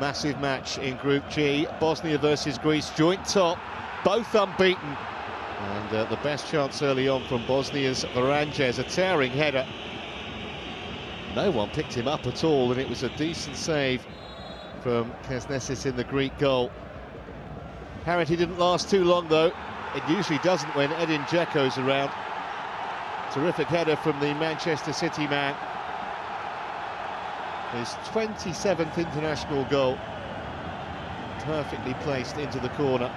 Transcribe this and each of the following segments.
Massive match in Group G. Bosnia versus Greece, joint top, both unbeaten. And the best chance early on from Bosnia's Varanjes, a towering header. No one picked him up at all, and it was a decent save from Kesnesis in the Greek goal. Apparently didn't last too long though. It usually doesn't when Edin Dzeko's around. Terrific header from the Manchester City man. His 27th international goal. Perfectly placed into the corner.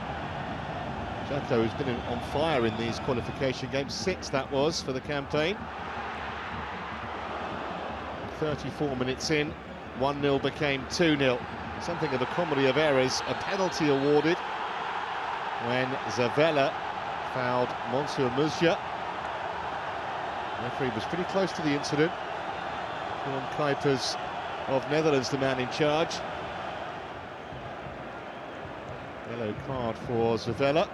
Dzeko has been on fire in these qualification games. 6 that was for the campaign. 34 minutes in, 1-0 became 2-0. Something of a comedy of errors. A penalty awarded when Zavella fouled Monsieur Muzja. The referee was pretty close to the incident. Ron Kuipers of Netherlands, the man in charge. Yellow card for Zavella.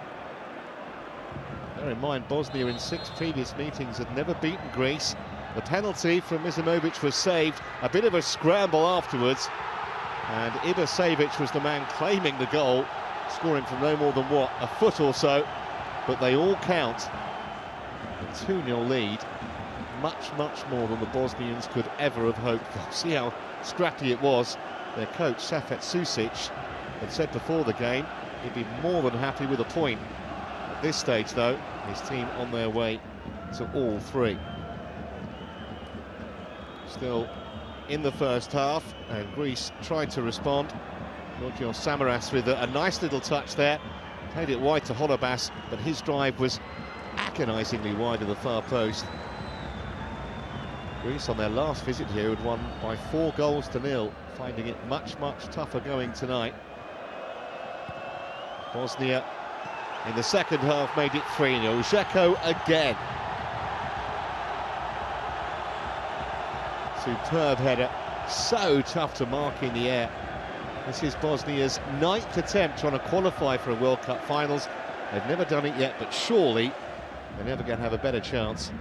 Bear in mind, Bosnia in 6 previous meetings had never beaten Greece. The penalty from Misimovic was saved. A bit of a scramble afterwards. And Ibasevic was the man claiming the goal, scoring from no more than, what, a foot or so. But they all count. A 2-0 lead. Much more than the Bosnians could ever have hoped for. See how scrappy it was. Their coach, Safet Susic, had said before the game he'd be more than happy with a point. At this stage, though, his team on their way to all 3. Still in the first half, and Greece tried to respond. Georgios Samaras with a nice little touch there. Played it wide to Holobas, but his drive was agonisingly wide of the far post. Greece on their last visit here had won by 4 goals to 0, finding it much tougher going tonight. Bosnia in the second half made it 3-0. Dzeko again. Superb header, so tough to mark in the air. This is Bosnia's 9th attempt trying to qualify for a World Cup finals. They've never done it yet, but surely they're never going to have a better chance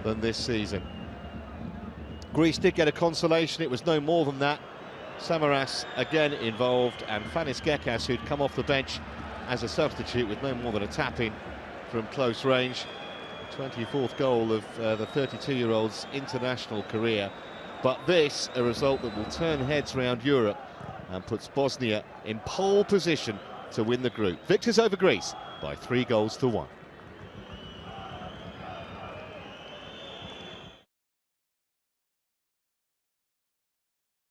than this season. Greece did get a consolation, it was no more than that. Samaras again involved, and Fanis Gekas, who'd come off the bench as a substitute with no more than a tap-in from close range. 24th goal of the 32-year-old's international career. But this, a result that will turn heads around Europe and puts Bosnia in pole position to win the group. Victors over Greece by 3 goals to 1.